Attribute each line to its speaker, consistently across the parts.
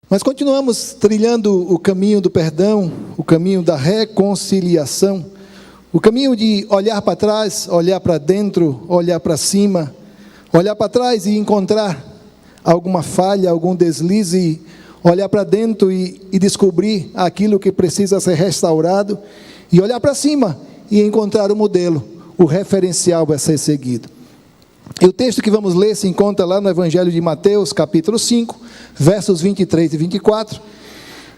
Speaker 1: Mas continuamos trilhando o caminho do perdão, o caminho da reconciliação, o caminho de olhar para trás, olhar para dentro, olhar para cima, olhar para trás e encontrar alguma falha, algum deslize, olhar para dentro e descobrir aquilo que precisa ser restaurado, e olhar para cima e encontrar o modelo, o referencial a ser seguido. E o texto que vamos ler se encontra lá no Evangelho de Mateus, capítulo 5, versos 23 e 24.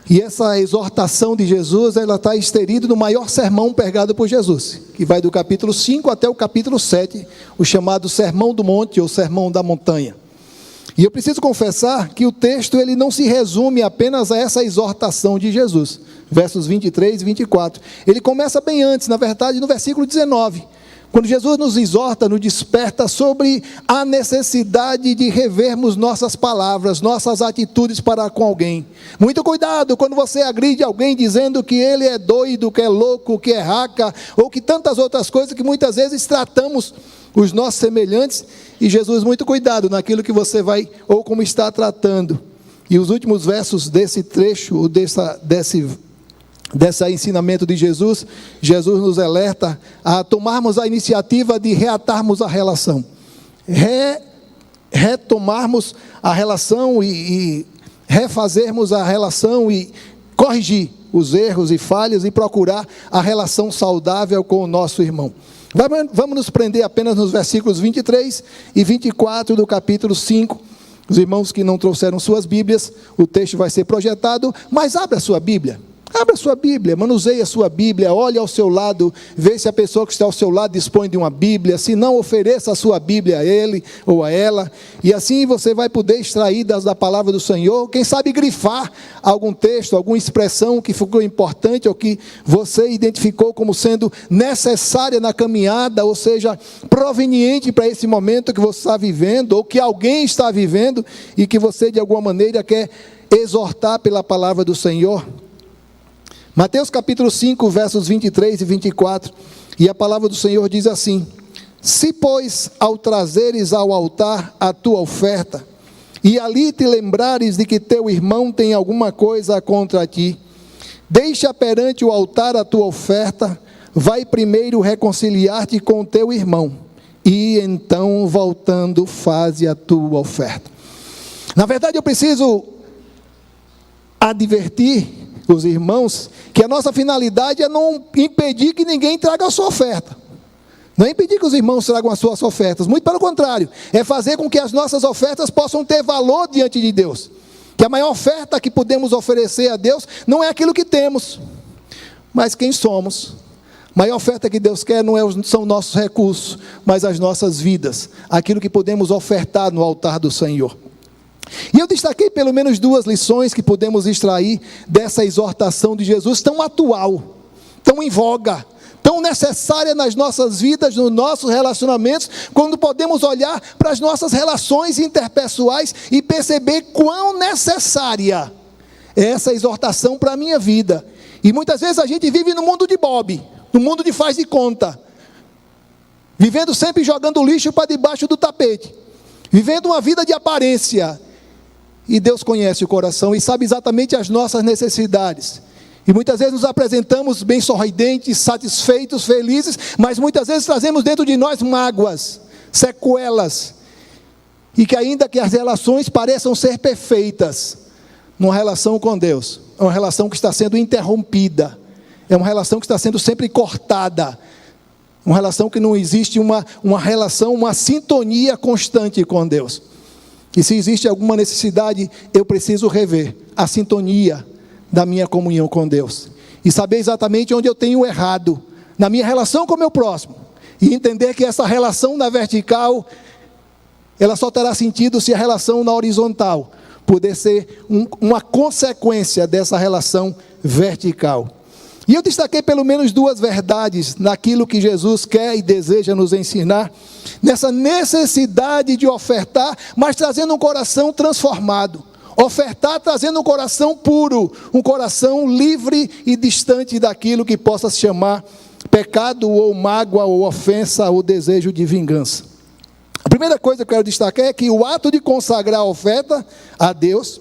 Speaker 1: E essa exortação de Jesus, ela está inserida no maior sermão pregado por Jesus, que vai do capítulo 5 até o capítulo 7, o chamado Sermão do Monte ou Sermão da Montanha. E eu preciso confessar que o texto ele não se resume apenas a essa exortação de Jesus, versos 23 e 24. Ele começa bem antes, na verdade, no versículo 19. Quando Jesus nos exorta, nos desperta sobre a necessidade de revermos nossas palavras, nossas atitudes para com alguém. Muito cuidado quando você agride alguém dizendo que ele é doido, que é louco, que é raca, ou que tantas outras coisas que muitas vezes tratamos os nossos semelhantes. E Jesus, muito cuidado naquilo que você vai ou como está tratando. E os últimos versos desse trecho, desse ensinamento de Jesus, Jesus nos alerta a tomarmos a iniciativa de reatarmos a relação, retomarmos a relação e refazermos a relação e corrigir os erros e falhas e procurar a relação saudável com o nosso irmão. Vamos nos prender apenas nos versículos 23 e 24 do capítulo 5. Os irmãos que não trouxeram suas Bíblias, o texto vai ser projetado, mas abra a sua Bíblia. Abra a sua Bíblia, manuseie a sua Bíblia, olhe ao seu lado, vê se a pessoa que está ao seu lado dispõe de uma Bíblia, se não, ofereça a sua Bíblia a ele ou a ela, e assim você vai poder extrair da palavra do Senhor, quem sabe grifar algum texto, alguma expressão que ficou importante, ou que você identificou como sendo necessária na caminhada, ou seja, proveniente para esse momento que você está vivendo, ou que alguém está vivendo, e que você de alguma maneira quer exortar pela palavra do Senhor. Mateus capítulo 5, versos 23 e 24, e a palavra do Senhor diz assim: se, pois, ao trazeres ao altar a tua oferta, e ali te lembrares de que teu irmão tem alguma coisa contra ti, deixa perante o altar a tua oferta, vai primeiro reconciliar-te com teu irmão, e então, voltando, faze a tua oferta. Na verdade, eu preciso advertir os irmãos que a nossa finalidade é não impedir que ninguém traga a sua oferta, não é impedir que os irmãos tragam as suas ofertas, muito pelo contrário, é fazer com que as nossas ofertas possam ter valor diante de Deus, que a maior oferta que podemos oferecer a Deus não é aquilo que temos, mas quem somos. A maior oferta que Deus quer não são nossos recursos, mas as nossas vidas, aquilo que podemos ofertar no altar do Senhor. E eu destaquei pelo menos duas lições que podemos extrair dessa exortação de Jesus, tão atual, tão em voga, tão necessária nas nossas vidas, nos nossos relacionamentos, quando podemos olhar para as nossas relações interpessoais e perceber quão necessária é essa exortação para a minha vida. E muitas vezes a gente vive no mundo de Bob, no mundo de faz de conta, vivendo sempre jogando lixo para debaixo do tapete, vivendo uma vida de aparência. E Deus conhece o coração e sabe exatamente as nossas necessidades. E muitas vezes nos apresentamos bem sorridentes, satisfeitos, felizes, mas muitas vezes trazemos dentro de nós mágoas, sequelas. E que ainda que as relações pareçam ser perfeitas, numa relação com Deus, é uma relação que está sendo interrompida, é uma relação que está sendo sempre cortada, uma relação que não existe uma relação, uma sintonia constante com Deus. E se existe alguma necessidade, eu preciso rever a sintonia da minha comunhão com Deus. E saber exatamente onde eu tenho errado, na minha relação com o meu próximo. E entender que essa relação na vertical, ela só terá sentido se a relação na horizontal puder ser uma consequência dessa relação vertical. E eu destaquei pelo menos duas verdades naquilo que Jesus quer e deseja nos ensinar, nessa necessidade de ofertar, mas trazendo um coração transformado. Ofertar trazendo um coração puro, um coração livre e distante daquilo que possa se chamar pecado ou mágoa ou ofensa ou desejo de vingança. A primeira coisa que eu quero destacar é que o ato de consagrar a oferta a Deus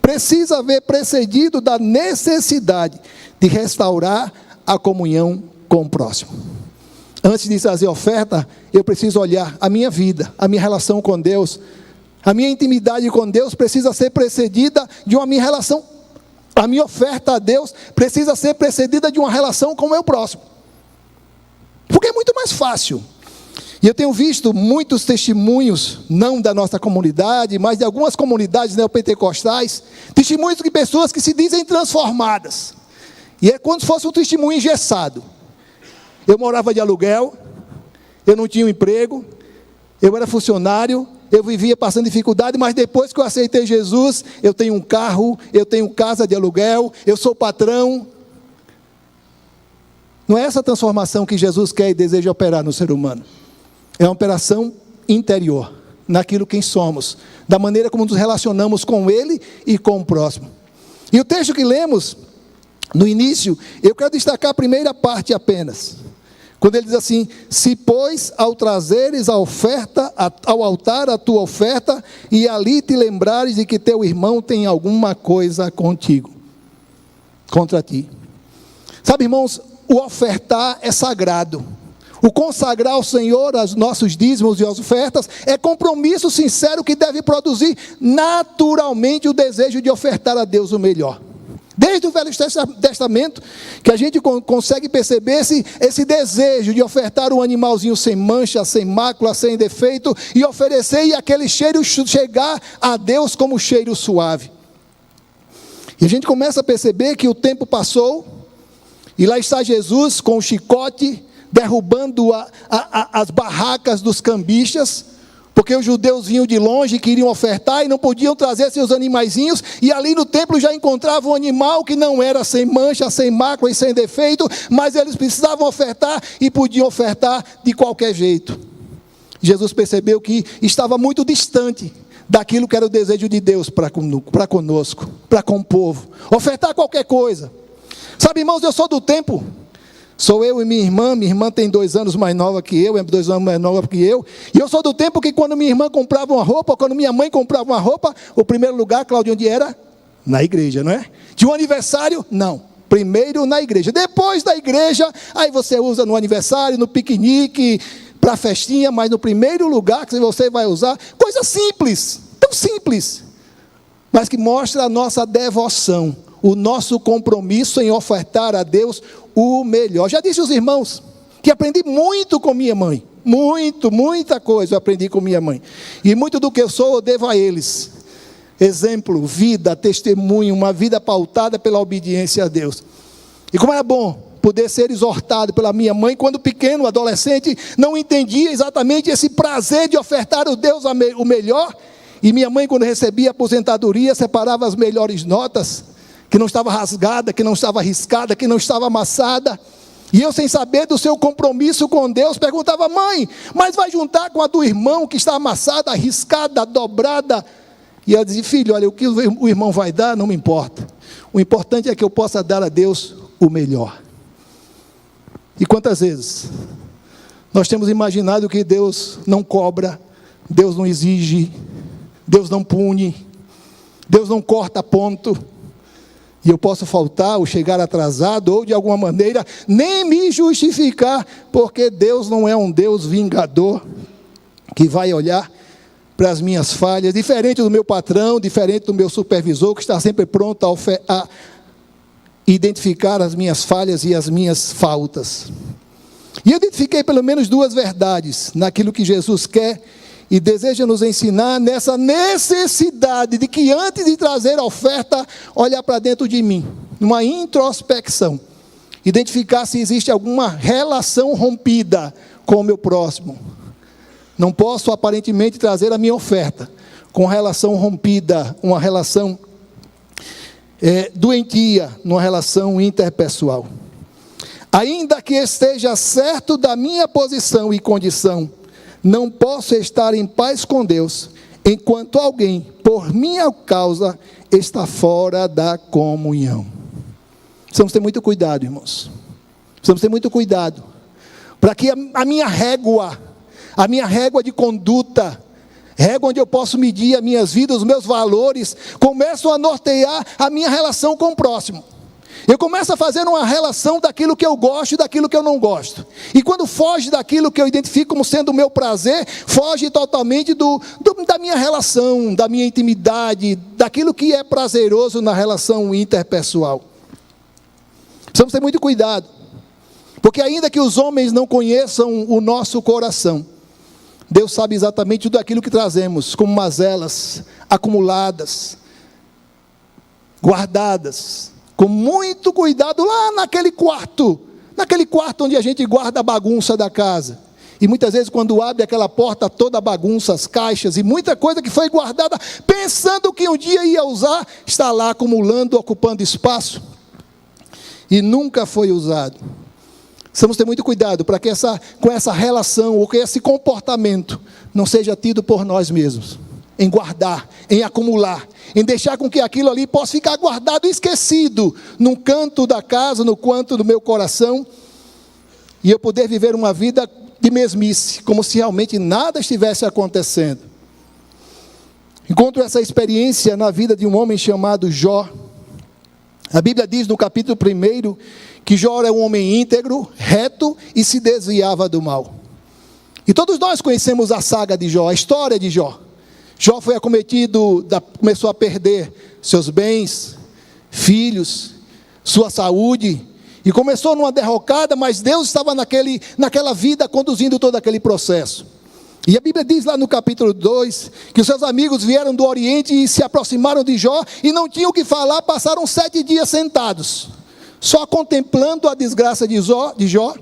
Speaker 1: precisa haver precedido da necessidade de restaurar a comunhão com o próximo. Antes de trazer oferta, eu preciso olhar a minha vida, a minha relação com Deus. A minha intimidade com Deus precisa ser precedida de uma minha relação. A minha oferta a Deus precisa ser precedida de uma relação com o meu próximo. Porque é muito mais fácil. E eu tenho visto muitos testemunhos, não da nossa comunidade, mas de algumas comunidades neopentecostais, testemunhos de pessoas que se dizem transformadas. E é como se fosse um testemunho engessado. Eu morava de aluguel, eu não tinha um emprego, eu era funcionário, eu vivia passando dificuldade, mas depois que eu aceitei Jesus, eu tenho um carro, eu tenho casa de aluguel, eu sou patrão. Não é essa transformação que Jesus quer e deseja operar no ser humano. É uma operação interior, naquilo quem somos, da maneira como nos relacionamos com Ele e com o próximo. E o texto que lemos, no início, eu quero destacar a primeira parte apenas. Quando ele diz assim: se pois ao trazeres a oferta, ao altar a tua oferta, e ali te lembrares de que teu irmão tem alguma coisa contigo, contra ti. Sabe, irmãos, o ofertar é sagrado. O consagrar ao Senhor os nossos dízimos e as ofertas é compromisso sincero que deve produzir naturalmente o desejo de ofertar a Deus o melhor. Desde o Velho Testamento, que a gente consegue perceber esse desejo de ofertar um animalzinho sem mancha, sem mácula, sem defeito, e oferecer e aquele cheiro chegar a Deus como cheiro suave. E a gente começa a perceber que o tempo passou, e lá está Jesus com o chicote, derrubando as barracas dos cambistas, porque os judeus vinham de longe e queriam ofertar e não podiam trazer seus animaizinhos, e ali no templo já encontravam um animal que não era sem mancha, sem mácula e sem defeito, mas eles precisavam ofertar e podiam ofertar de qualquer jeito. Jesus percebeu que estava muito distante daquilo que era o desejo de Deus para conosco, para com o povo. Ofertar qualquer coisa. Sabe, irmãos, eu sou do tempo. Sou eu e minha irmã tem 2 anos mais nova que eu, é 2 anos mais nova que eu, e eu sou do tempo que quando minha irmã comprava uma roupa, quando minha mãe comprava uma roupa, o primeiro lugar, Claudio, onde era? Na igreja, não é? De um aniversário? Não, primeiro na igreja, depois da igreja, aí você usa no aniversário, no piquenique, para festinha, mas no primeiro lugar que você vai usar, coisa simples, tão simples, mas que mostra a nossa devoção, o nosso compromisso em ofertar a Deus o melhor. Já disse aos irmãos que aprendi muito com minha mãe, muita coisa eu aprendi com minha mãe, e muito do que eu sou eu devo a eles. Exemplo, vida, testemunho, uma vida pautada pela obediência a Deus. E como era bom poder ser exortado pela minha mãe, quando pequeno, adolescente, não entendia exatamente esse prazer de ofertar a Deus o melhor, e minha mãe, quando recebia a aposentadoria, separava as melhores notas, que não estava rasgada, que não estava riscada, que não estava amassada, e eu, sem saber do seu compromisso com Deus, perguntava: mãe, mas vai juntar com a do irmão que está amassada, riscada, dobrada? E ela dizia: filho, olha, o que o irmão vai dar não me importa, o importante é que eu possa dar a Deus o melhor. E quantas vezes nós temos imaginado que Deus não cobra, Deus não exige, Deus não pune, Deus não corta ponto, e eu posso faltar ou chegar atrasado, ou de alguma maneira nem me justificar, porque Deus não é um Deus vingador, que vai olhar para as minhas falhas, diferente do meu patrão, diferente do meu supervisor, que está sempre pronto a identificar as minhas falhas e as minhas faltas. E eu identifiquei pelo menos 2 verdades naquilo que Jesus quer e deseja nos ensinar, nessa necessidade de que antes de trazer a oferta, olhar para dentro de mim, numa introspecção, identificar se existe alguma relação rompida com o meu próximo. Não posso aparentemente trazer a minha oferta com relação rompida, uma relação doentia, numa relação interpessoal. Ainda que esteja certo da minha posição e condição, não posso estar em paz com Deus, enquanto alguém, por minha causa, está fora da comunhão. Precisamos ter muito cuidado, irmãos. Precisamos ter muito cuidado, para que a minha régua de conduta, régua onde eu posso medir as minhas vidas, os meus valores, começam a nortear a minha relação com o próximo. Eu começo a fazer uma relação daquilo que eu gosto e daquilo que eu não gosto. E quando foge daquilo que eu identifico como sendo o meu prazer, foge totalmente da minha relação, da minha intimidade, daquilo que é prazeroso na relação interpessoal. Precisamos ter muito cuidado, porque ainda que os homens não conheçam o nosso coração, Deus sabe exatamente tudo aquilo que trazemos, como mazelas acumuladas, guardadas, com muito cuidado lá naquele quarto onde a gente guarda a bagunça da casa. E muitas vezes quando abre aquela porta, toda a bagunça, as caixas e muita coisa que foi guardada, pensando que um dia ia usar, está lá acumulando, ocupando espaço, e nunca foi usado. Precisamos ter muito cuidado para que com essa relação, ou que esse comportamento não seja tido por nós mesmos, em guardar, em acumular, em deixar com que aquilo ali possa ficar guardado e esquecido, num canto da casa, no canto do meu coração, e eu poder viver uma vida de mesmice, como se realmente nada estivesse acontecendo. Encontro essa experiência na vida de um homem chamado Jó. A Bíblia diz no capítulo 1, que Jó era um homem íntegro, reto e se desviava do mal. E todos nós conhecemos a saga de Jó, a história de Jó. Jó foi acometido, começou a perder seus bens, filhos, sua saúde, e começou numa derrocada, mas Deus estava naquela vida conduzindo todo aquele processo. E a Bíblia diz lá no capítulo 2, que os seus amigos vieram do Oriente e se aproximaram de Jó, e não tinham o que falar, passaram 7 dias sentados, só contemplando a desgraça de Jó,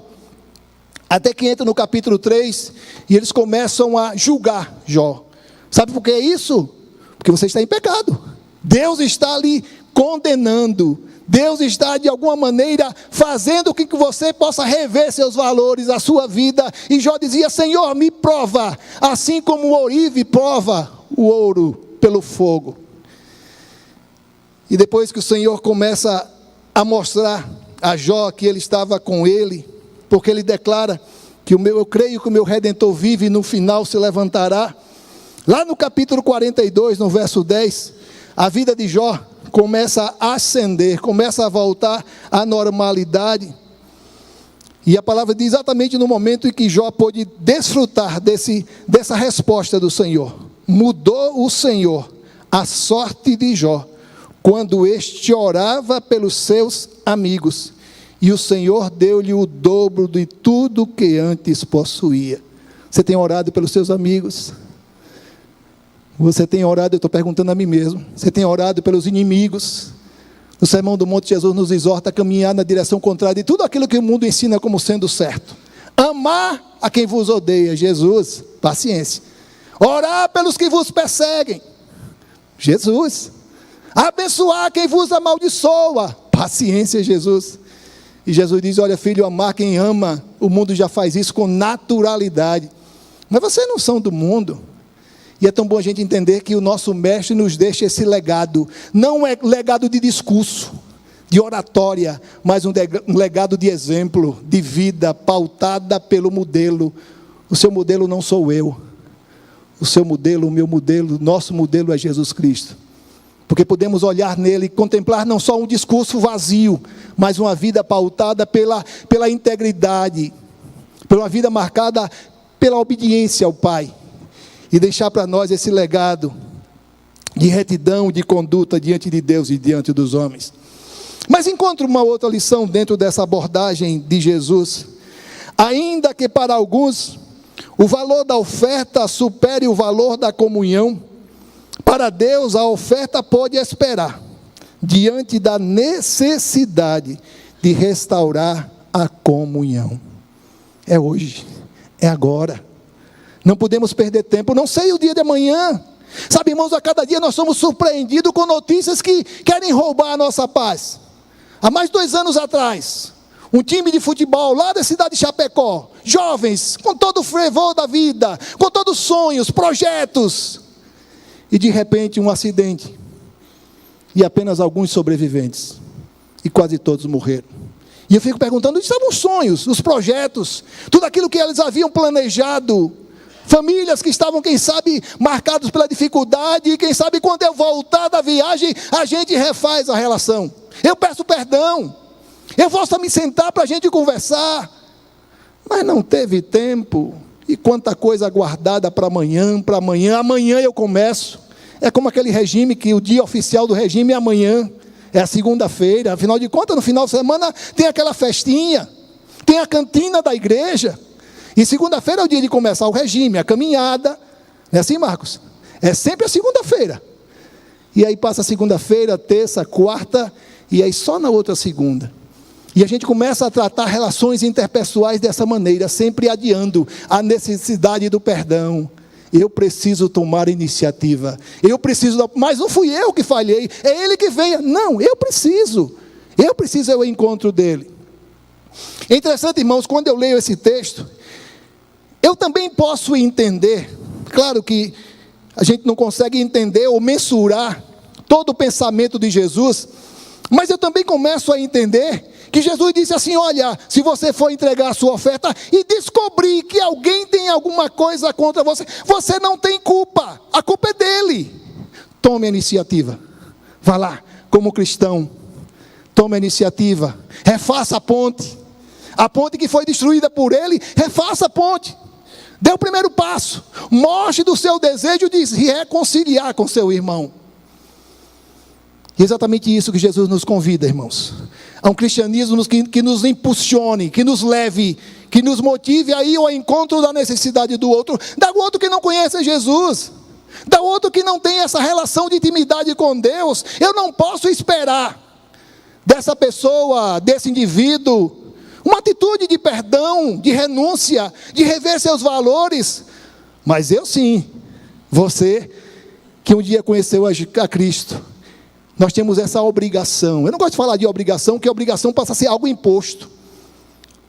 Speaker 1: até que entra no capítulo 3, e eles começam a julgar Jó. Sabe por que é isso? Porque você está em pecado. Deus está ali condenando. Deus está de alguma maneira fazendo com que você possa rever seus valores, a sua vida. E Jó dizia: Senhor, me prova, assim como o ourive prova o ouro pelo fogo. E depois que o Senhor começa a mostrar a Jó que ele estava com ele, porque ele declara que eu creio que o meu Redentor vive e no final se levantará. Lá no capítulo 42, no verso 10, a vida de Jó começa a ascender, começa a voltar à normalidade. E a palavra diz exatamente no momento em que Jó pôde desfrutar dessa resposta do Senhor. Mudou o Senhor a sorte de Jó, quando este orava pelos seus amigos, e o Senhor deu-lhe o dobro de tudo que antes possuía. Você tem orado pelos seus amigos? Você tem orado, eu estou perguntando a mim mesmo, você tem orado pelos inimigos? No Sermão do Monte, Jesus nos exorta a caminhar na direção contrária de tudo aquilo que o mundo ensina como sendo certo. Amar a quem vos odeia, Jesus, paciência. Orar pelos que vos perseguem, Jesus. Abençoar quem vos amaldiçoa, paciência, Jesus. E Jesus diz: olha, filho, amar quem ama, o mundo já faz isso com naturalidade. Mas vocês não são do mundo. E é tão bom a gente entender que o nosso mestre nos deixa esse legado. Não é legado de discurso, de oratória, mas um legado de exemplo, de vida, pautada pelo modelo. O seu modelo não sou eu. O seu modelo, o meu modelo, nosso modelo é Jesus Cristo. Porque podemos olhar nele e contemplar não só um discurso vazio, mas uma vida pautada pela integridade, pela uma vida marcada pela obediência ao Pai. E deixar para nós esse legado de retidão, de conduta diante de Deus e diante dos homens. Mas encontro uma outra lição dentro dessa abordagem de Jesus. Ainda que para alguns o valor da oferta supere o valor da comunhão, para Deus a oferta pode esperar, diante da necessidade de restaurar a comunhão. É hoje, é agora. Não podemos perder tempo, não sei o dia de amanhã. Sabe, irmãos, a cada dia nós somos surpreendidos com notícias que querem roubar a nossa paz. Há mais de 2 anos atrás, um time de futebol lá da cidade de Chapecó, jovens, com todo o fervor da vida, com todos os sonhos, projetos, e de repente um acidente, e apenas alguns sobreviventes, e quase todos morreram. E eu fico perguntando: onde estavam os sonhos, os projetos, tudo aquilo que eles haviam planejado Famílias que estavam, quem sabe, marcados pela dificuldade, e quem sabe quando eu voltar da viagem, a gente refaz a relação. Eu peço perdão, eu volto a me sentar para a gente conversar, mas não teve tempo, e quanta coisa guardada para amanhã, amanhã eu começo. É como aquele regime que o dia oficial do regime é amanhã, é a segunda-feira, afinal de contas, no final de semana tem aquela festinha, tem a cantina da igreja, e segunda-feira é o dia de começar o regime, a caminhada, não é assim, Marcos? É sempre a segunda-feira, e aí passa a segunda-feira, terça, quarta, e aí só na outra segunda, e a gente começa a tratar relações interpessoais dessa maneira, sempre adiando a necessidade do perdão. Eu preciso tomar iniciativa, mas não fui eu que falhei, é ele que venha. Não, eu preciso ir ao encontro dele. É interessante, irmãos, quando eu leio esse texto, eu também posso entender, claro que a gente não consegue entender ou mensurar todo o pensamento de Jesus, mas eu também começo a entender que Jesus disse assim: olha, se você for entregar a sua oferta e descobrir que alguém tem alguma coisa contra você, você não tem culpa, a culpa é dele. Tome a iniciativa, vá lá, como cristão, tome a iniciativa, refaça a ponte que foi destruída por ele, refaça a ponte, dê o primeiro passo, mostre do seu desejo de se reconciliar com seu irmão. E é exatamente isso que Jesus nos convida, irmãos, a um cristianismo que nos impulsione, que nos leve, que nos motive a ir ao encontro da necessidade do outro que não conhece Jesus, da outro que não tem essa relação de intimidade com Deus. Eu não posso esperar dessa pessoa, desse indivíduo, uma atitude de perdão, de renúncia, de rever seus valores, mas eu sim, você que um dia conheceu a Cristo, nós temos essa obrigação. Eu não gosto de falar de obrigação, porque a obrigação passa a ser algo imposto.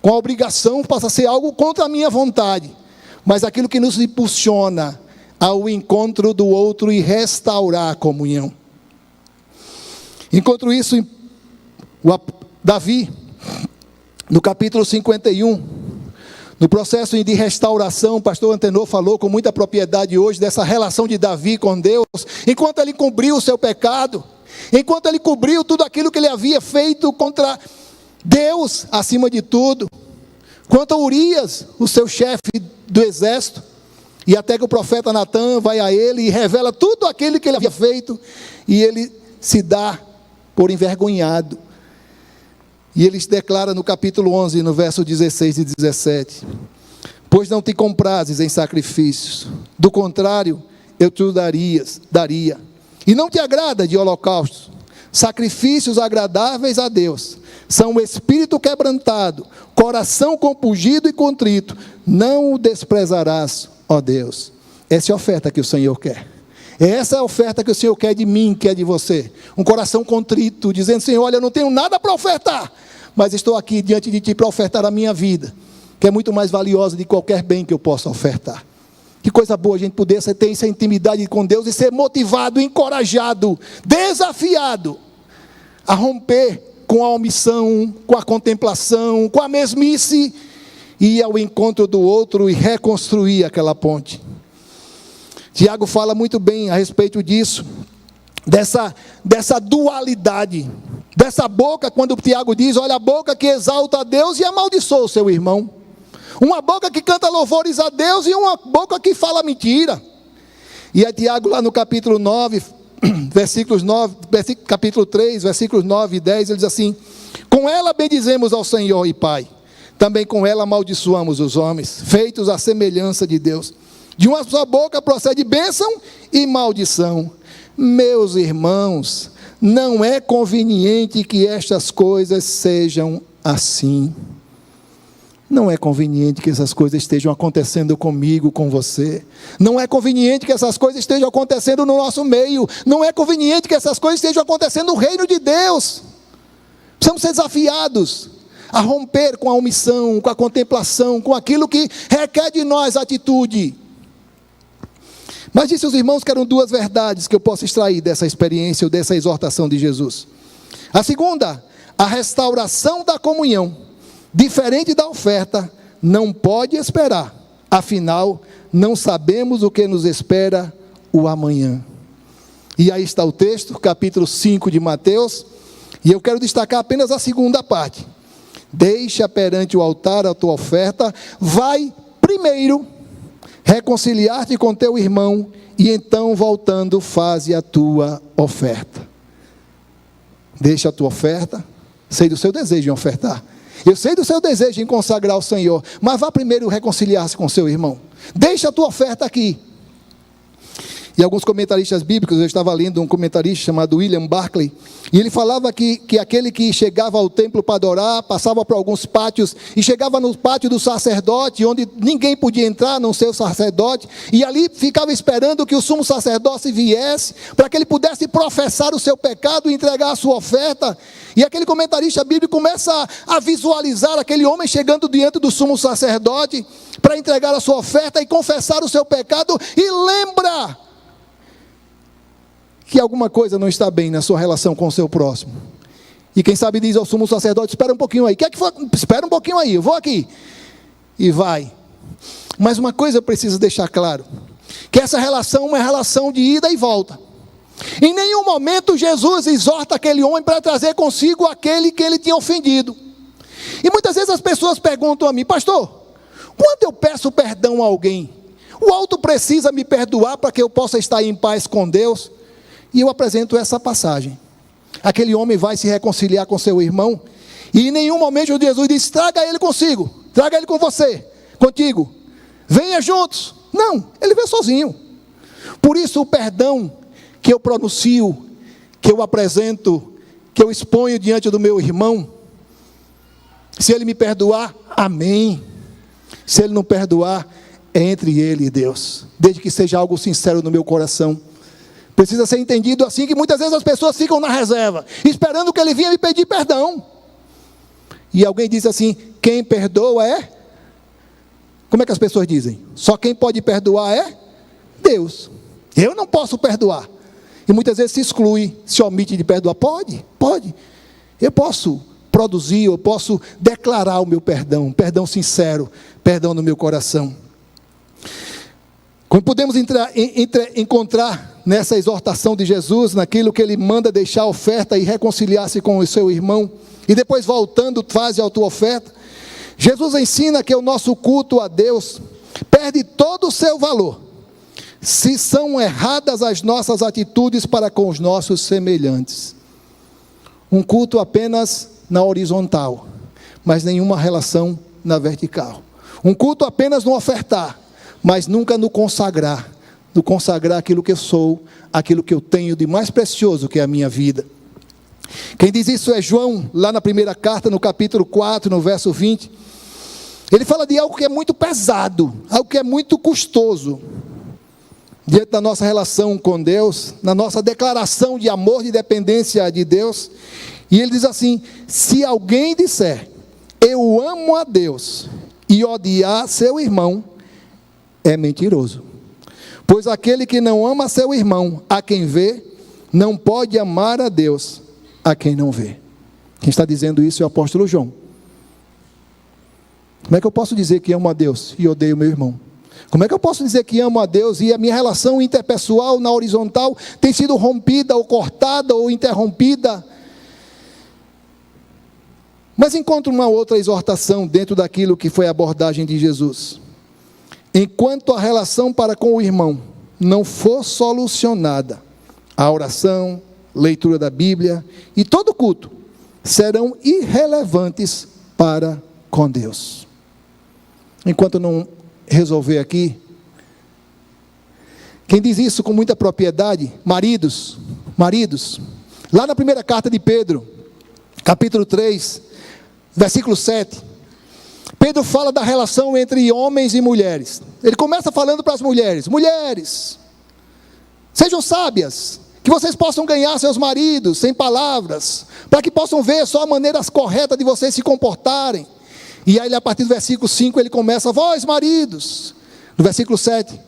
Speaker 1: Com a obrigação passa a ser algo contra a minha vontade. Mas aquilo que nos impulsiona ao encontro do outro e restaurar a comunhão. Enquanto isso, Davi, no capítulo 51, no processo de restauração, o pastor Antenor falou com muita propriedade hoje dessa relação de Davi com Deus, enquanto ele cobriu o seu pecado, enquanto ele cobriu tudo aquilo que ele havia feito contra Deus, acima de tudo, quanto a Urias, o seu chefe do exército, e até que o profeta Natã vai a ele e revela tudo aquilo que ele havia feito, e ele se dá por envergonhado, e ele se declara no capítulo 11, no verso 16 e 17, pois não te comprases em sacrifícios, do contrário, eu te daria, e não te agrada de holocaustos, sacrifícios agradáveis a Deus, são o espírito quebrantado, coração compungido e contrito, não o desprezarás, ó Deus. Essa é a oferta que o Senhor quer, essa é a oferta que o Senhor quer de mim, quer de você, um coração contrito, dizendo: Senhor, olha, eu não tenho nada para ofertar, mas estou aqui diante de Ti para ofertar a minha vida, que é muito mais valiosa de qualquer bem que eu possa ofertar. Que coisa boa a gente poder ter essa intimidade com Deus e ser motivado, encorajado, desafiado a romper com a omissão, com a contemplação, com a mesmice, e ir ao encontro do outro e reconstruir aquela ponte. Tiago fala muito bem a respeito disso, dessa dualidade, dessa boca, quando o Tiago diz: olha, a boca que exalta a Deus e amaldiçoa o seu irmão. Uma boca que canta louvores a Deus e uma boca que fala mentira. E aí Tiago, lá no capítulo 9, capítulo 3, versículos 9 e 10, ele diz assim: com ela bendizemos ao Senhor e Pai, também com ela amaldiçoamos os homens, feitos à semelhança de Deus. De uma só boca procede bênção e maldição. Meus irmãos, não é conveniente que estas coisas sejam assim. Não é conveniente que essas coisas estejam acontecendo comigo, com você. Não é conveniente que essas coisas estejam acontecendo no nosso meio. Não é conveniente que essas coisas estejam acontecendo no reino de Deus. Precisamos ser desafiados a romper com a omissão, com a contemplação, com aquilo que requer de nós atitude. Mas disse os irmãos que eram duas verdades que eu posso extrair dessa experiência ou dessa exortação de Jesus. A segunda, a restauração da comunhão, diferente da oferta, não pode esperar afinal, não sabemos o que nos espera o amanhã. E aí está o texto, capítulo 5 de Mateus, e eu quero destacar apenas a segunda parte. Deixa perante o altar a tua oferta, vai primeiro reconciliar-te com teu irmão, e então, voltando, faze a tua oferta. Deixa a tua oferta, sei do seu desejo em ofertar, eu sei do seu desejo em consagrar ao Senhor, mas vá primeiro reconciliar-se com seu irmão. Deixa a tua oferta aqui. E alguns comentaristas bíblicos, eu estava lendo um comentarista chamado William Barclay, e ele falava que aquele que chegava ao templo para adorar, passava por alguns pátios, e chegava no pátio do sacerdote, onde ninguém podia entrar, a não ser o sacerdote, e ali ficava esperando que o sumo sacerdote viesse, para que ele pudesse professar o seu pecado e entregar a sua oferta. E aquele comentarista bíblico começa a visualizar aquele homem chegando diante do sumo sacerdote, para entregar a sua oferta e confessar o seu pecado, e lembra que alguma coisa não está bem na sua relação com o seu próximo. E quem sabe diz ao sumo sacerdote: espera um pouquinho aí. O que é que foi? Espera um pouquinho aí, eu vou aqui. E vai. Mas uma coisa eu preciso deixar claro: que essa relação é uma relação de ida e volta. Em nenhum momento Jesus exorta aquele homem para trazer consigo aquele que ele tinha ofendido. E muitas vezes as pessoas perguntam a mim: pastor, quando eu peço perdão a alguém, o outro precisa me perdoar para que eu possa estar em paz com Deus? E eu apresento essa passagem. Aquele homem vai se reconciliar com seu irmão, e em nenhum momento Jesus diz: traga ele consigo, traga ele com você, contigo, venha juntos. Não, ele veio sozinho. Por isso o perdão que eu pronuncio, que eu apresento, que eu exponho diante do meu irmão, se ele me perdoar, amém. Se ele não perdoar, é entre ele e Deus, desde que seja algo sincero no meu coração. Precisa ser entendido assim, que muitas vezes as pessoas ficam na reserva, esperando que ele venha me pedir perdão. E alguém diz assim: quem perdoa é... Como é que as pessoas dizem? Só quem pode perdoar é Deus. Eu não posso perdoar. E muitas vezes se exclui, se omite de perdoar. Pode. Eu posso produzir, eu posso declarar o meu perdão, perdão sincero, perdão no meu coração. Como podemos encontrar nessa exortação de Jesus, naquilo que ele manda deixar a oferta e reconciliar-se com o seu irmão, e depois voltando, faze a tua oferta. Jesus ensina que o nosso culto a Deus perde todo o seu valor se são erradas as nossas atitudes para com os nossos semelhantes. Um culto apenas na horizontal, mas nenhuma relação na vertical. Um culto apenas no ofertar, mas nunca no consagrar aquilo que eu sou, aquilo que eu tenho de mais precioso, que é a minha vida. Quem diz isso é João, lá na primeira carta, no capítulo 4, no verso 20. Ele fala de algo que é muito pesado, algo que é muito custoso, diante da nossa relação com Deus, na nossa declaração de amor, de dependência de Deus. E ele diz assim: se alguém disser, eu amo a Deus, e odiar seu irmão, é mentiroso. Pois aquele que não ama seu irmão, a quem vê, não pode amar a Deus, a quem não vê. Quem está dizendo isso é o apóstolo João. Como é que eu posso dizer que amo a Deus e odeio meu irmão? Como é que eu posso dizer que amo a Deus e a minha relação interpessoal na horizontal tem sido rompida, ou cortada, ou interrompida? Mas encontro uma outra exortação dentro daquilo que foi a abordagem de Jesus. Enquanto a relação para com o irmão não for solucionada, a oração, leitura da Bíblia e todo culto serão irrelevantes para com Deus. Enquanto não resolver aqui, quem diz isso com muita propriedade, maridos, lá na primeira carta de Pedro, capítulo 3, versículo 7, Pedro fala da relação entre homens e mulheres. Ele começa falando para as mulheres: mulheres, sejam sábias, que vocês possam ganhar seus maridos sem palavras, para que possam ver só a maneira correta de vocês se comportarem. E aí, a partir do versículo 5, ele começa: vós, maridos, no versículo 7,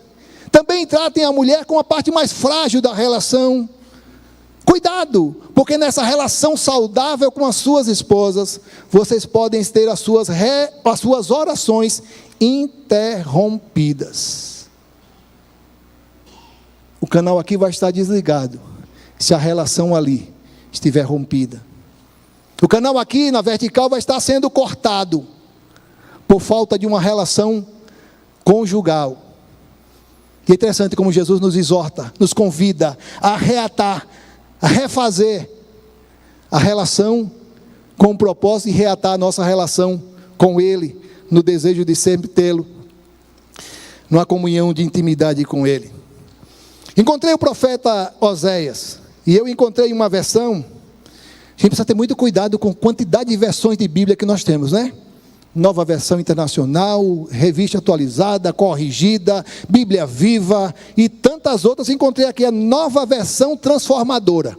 Speaker 1: também tratem a mulher com a parte mais frágil da relação. Cuidado, porque nessa relação saudável com as suas esposas, vocês podem ter as suas orações interrompidas. O canal aqui vai estar desligado se a relação ali estiver rompida. O canal aqui na vertical vai estar sendo cortado por falta de uma relação conjugal. E é interessante como Jesus nos exorta, nos convida a reatar, a refazer a relação com o propósito de reatar a nossa relação com Ele, no desejo de sempre tê-lo, numa comunhão de intimidade com Ele. Encontrei o profeta Oséias, e eu encontrei uma versão. A gente precisa ter muito cuidado com a quantidade de versões de Bíblia que nós temos, né? Nova Versão Internacional, Revista Atualizada, Corrigida, Bíblia Viva e tantas outras. Encontrei aqui a Nova Versão Transformadora.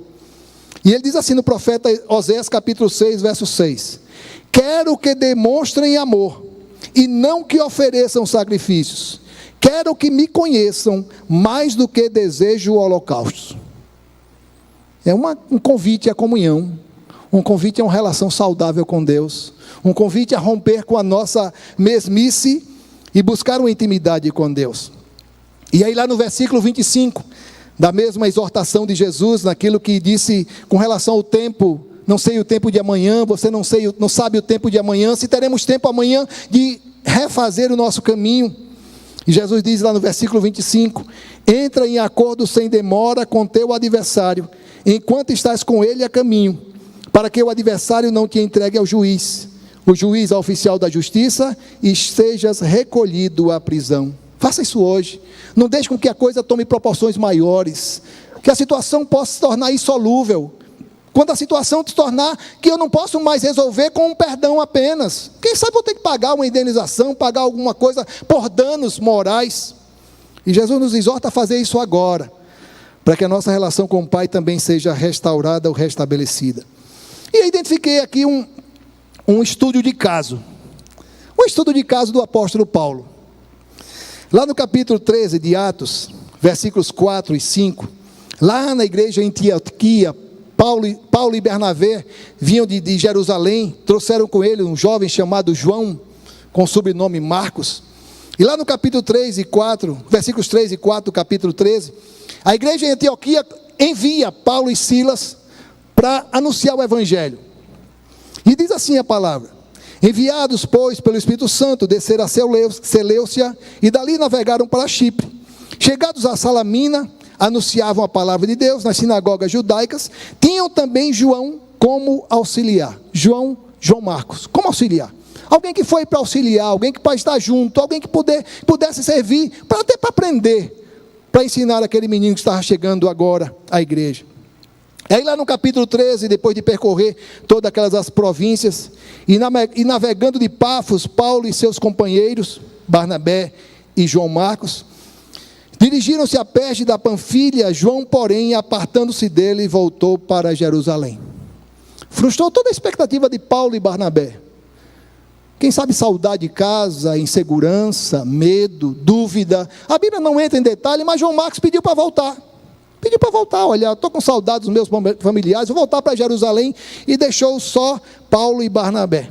Speaker 1: E ele diz assim no profeta Oséias capítulo 6, verso 6: quero que demonstrem amor, e não que ofereçam sacrifícios. Quero que me conheçam mais do que desejo holocaustos. É um convite à comunhão, um convite a uma relação saudável com Deus, um convite a romper com a nossa mesmice e buscar uma intimidade com Deus. E aí lá no versículo 25, da mesma exortação de Jesus, naquilo que disse com relação ao tempo, não sei o tempo de amanhã, você não sabe o tempo de amanhã, se teremos tempo amanhã de refazer o nosso caminho. E Jesus diz lá no versículo 25, entra em acordo sem demora com teu adversário, enquanto estás com ele a caminho, para que o adversário não te entregue ao juiz, o juiz ao oficial da justiça, e estejas recolhido à prisão. Faça isso hoje, não deixe com que a coisa tome proporções maiores, que a situação possa se tornar insolúvel, quando a situação se tornar que eu não posso mais resolver com um perdão apenas. Quem sabe eu tenho que pagar uma indenização, pagar alguma coisa por danos morais. E Jesus nos exorta a fazer isso agora, para que a nossa relação com o Pai também seja restaurada ou restabelecida. E eu identifiquei aqui um estudo de caso. Um estudo de caso do apóstolo Paulo. Lá no capítulo 13 de Atos, versículos 4 e 5, lá na igreja em Antioquia, Paulo e Bernabé vinham de Jerusalém, trouxeram com ele um jovem chamado João, com o sobrenome Marcos. E lá no capítulo 3 e 4, versículos 3 e 4 do capítulo 13, a igreja em Antioquia envia Paulo e Silas para anunciar o evangelho. E diz assim a palavra: enviados, pois, pelo Espírito Santo, desceram a Seleucia e dali navegaram para Chipre. Chegados a Salamina, anunciavam a palavra de Deus nas sinagogas judaicas. Tinham também João como auxiliar. João Marcos, como auxiliar. Alguém que foi para auxiliar, alguém que para estar junto, alguém que pudesse servir, para até para aprender, para ensinar aquele menino que estava chegando agora à igreja. Aí lá no capítulo 13, depois de percorrer todas aquelas províncias, e navegando de Pafos, Paulo e seus companheiros, Barnabé e João Marcos, dirigiram-se a Perge da Panfilha. João, porém, apartando-se dele, voltou para Jerusalém. Frustrou toda a expectativa de Paulo e Barnabé. Quem sabe saudade de casa, insegurança, medo, dúvida. A Bíblia não entra em detalhe, mas João Marcos pediu para voltar. Olha, estou com saudade dos meus familiares, vou voltar para Jerusalém, e deixou só Paulo e Barnabé.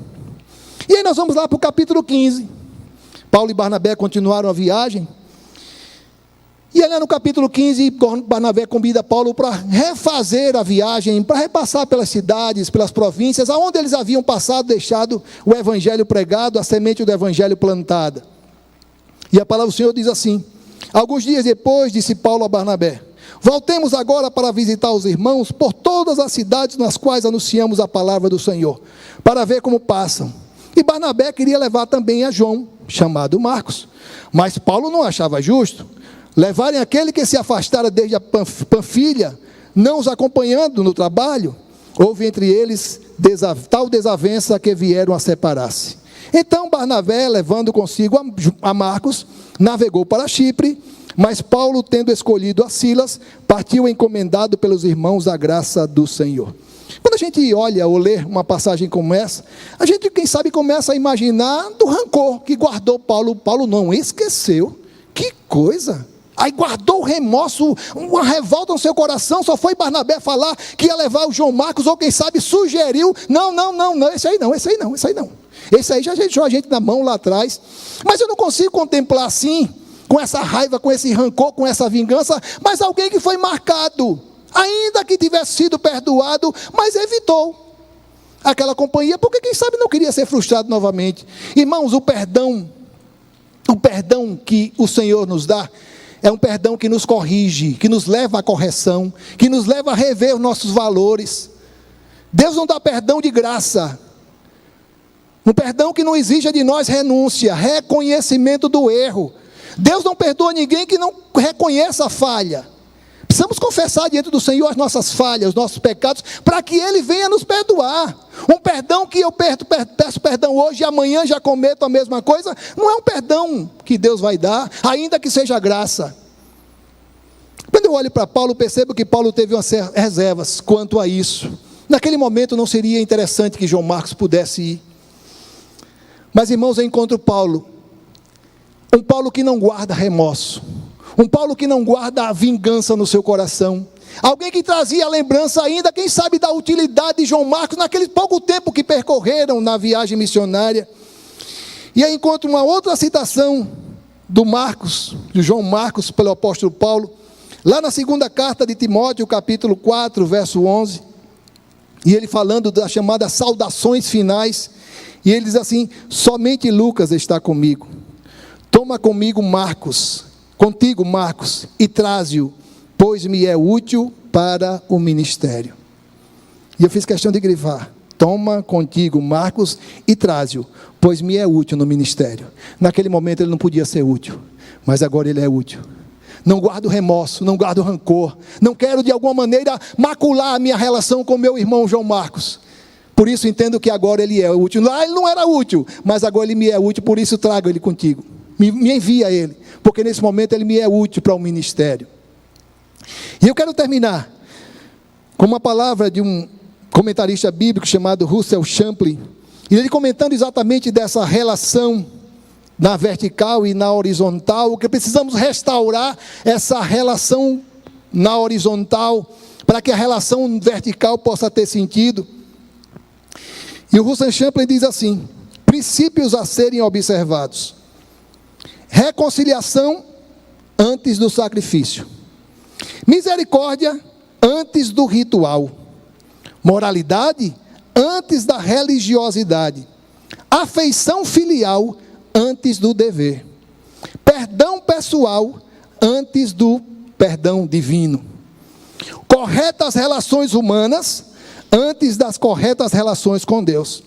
Speaker 1: E aí nós vamos lá para o capítulo 15. Paulo e Barnabé continuaram a viagem. E ali no capítulo 15, Barnabé convida Paulo para refazer a viagem, para repassar pelas cidades, pelas províncias, aonde eles haviam passado, deixado o evangelho pregado, a semente do evangelho plantada. E a palavra do Senhor diz assim: alguns dias depois, disse Paulo a Barnabé: voltemos agora para visitar os irmãos por todas as cidades nas quais anunciamos a palavra do Senhor, para ver como passam. E Barnabé queria levar também a João, chamado Marcos, mas Paulo não achava justo levarem aquele que se afastara desde a Panfilha, não os acompanhando no trabalho. Houve entre eles tal desavença que vieram a separar-se. Então Barnabé, levando consigo a Marcos, navegou para Chipre, mas Paulo, tendo escolhido a Silas, partiu encomendado pelos irmãos à graça do Senhor. Quando a gente olha ou lê uma passagem como essa, a gente, quem sabe, começa a imaginar do rancor que guardou Paulo. Paulo não esqueceu. Que coisa! Aí guardou o remorso, uma revolta no seu coração. Só foi Barnabé falar que ia levar o João Marcos, ou quem sabe sugeriu. Não, esse aí não. Esse aí já deixou a gente na mão lá atrás. Mas eu não consigo contemplar assim, com essa raiva, com esse rancor, com essa vingança, mas alguém que foi marcado, ainda que tivesse sido perdoado, mas evitou aquela companhia, porque quem sabe não queria ser frustrado novamente. Irmãos, o perdão que o Senhor nos dá, é um perdão que nos corrige, que nos leva à correção, que nos leva a rever os nossos valores. Deus não dá perdão de graça, um perdão que não exija de nós renúncia, reconhecimento do erro. Deus não perdoa ninguém que não reconheça a falha. Precisamos confessar diante do Senhor as nossas falhas, os nossos pecados, para que Ele venha nos perdoar. Um perdão que eu peço perdão hoje e amanhã já cometo a mesma coisa, não é um perdão que Deus vai dar, ainda que seja graça. Quando eu olho para Paulo, percebo que Paulo teve umas reservas quanto a isso. Naquele momento não seria interessante que João Marcos pudesse ir. Mas, irmãos, eu encontro Paulo, um Paulo que não guarda remorso, um Paulo que não guarda a vingança no seu coração, alguém que trazia a lembrança ainda, quem sabe, da utilidade de João Marcos, naquele pouco tempo que percorreram na viagem missionária. E aí encontro uma outra citação de João Marcos, pelo apóstolo Paulo, lá na segunda carta de Timóteo, capítulo 4, verso 11, e ele falando das chamadas saudações finais, e ele diz assim: somente Lucas está comigo, toma contigo Marcos, e traze-o, pois me é útil para o ministério. E eu fiz questão de grifar: toma contigo Marcos e traze-o, pois me é útil no ministério. Naquele momento ele não podia ser útil, mas agora ele é útil. Não guardo remorso, não guardo rancor, não quero de alguma maneira macular a minha relação com meu irmão João Marcos. Por isso entendo que agora ele é útil. Lá ele não era útil, mas agora ele me é útil, por isso trago ele contigo. Me envia ele, porque nesse momento ele me é útil para o ministério. E eu quero terminar com uma palavra de um comentarista bíblico chamado Russell Champlin, e ele comentando exatamente dessa relação na vertical e na horizontal, que precisamos restaurar essa relação na horizontal, para que a relação vertical possa ter sentido. E o Russell Champlin diz assim: princípios a serem observados: reconciliação antes do sacrifício, misericórdia antes do ritual, moralidade antes da religiosidade, afeição filial antes do dever, perdão pessoal antes do perdão divino, corretas relações humanas antes das corretas relações com Deus,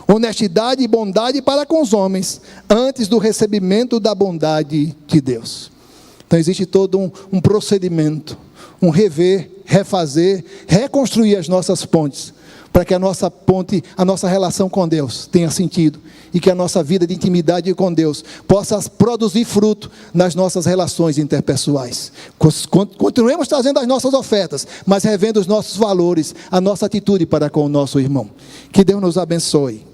Speaker 1: honestidade e bondade para com os homens antes do recebimento da bondade de Deus. Então existe todo um procedimento, um rever, refazer, reconstruir as nossas pontes, para que a nossa ponte, a nossa relação com Deus tenha sentido, e que a nossa vida de intimidade com Deus possa produzir fruto nas nossas relações interpessoais. Continuemos trazendo as nossas ofertas, mas revendo os nossos valores, a nossa atitude para com o nosso irmão. Que Deus nos abençoe.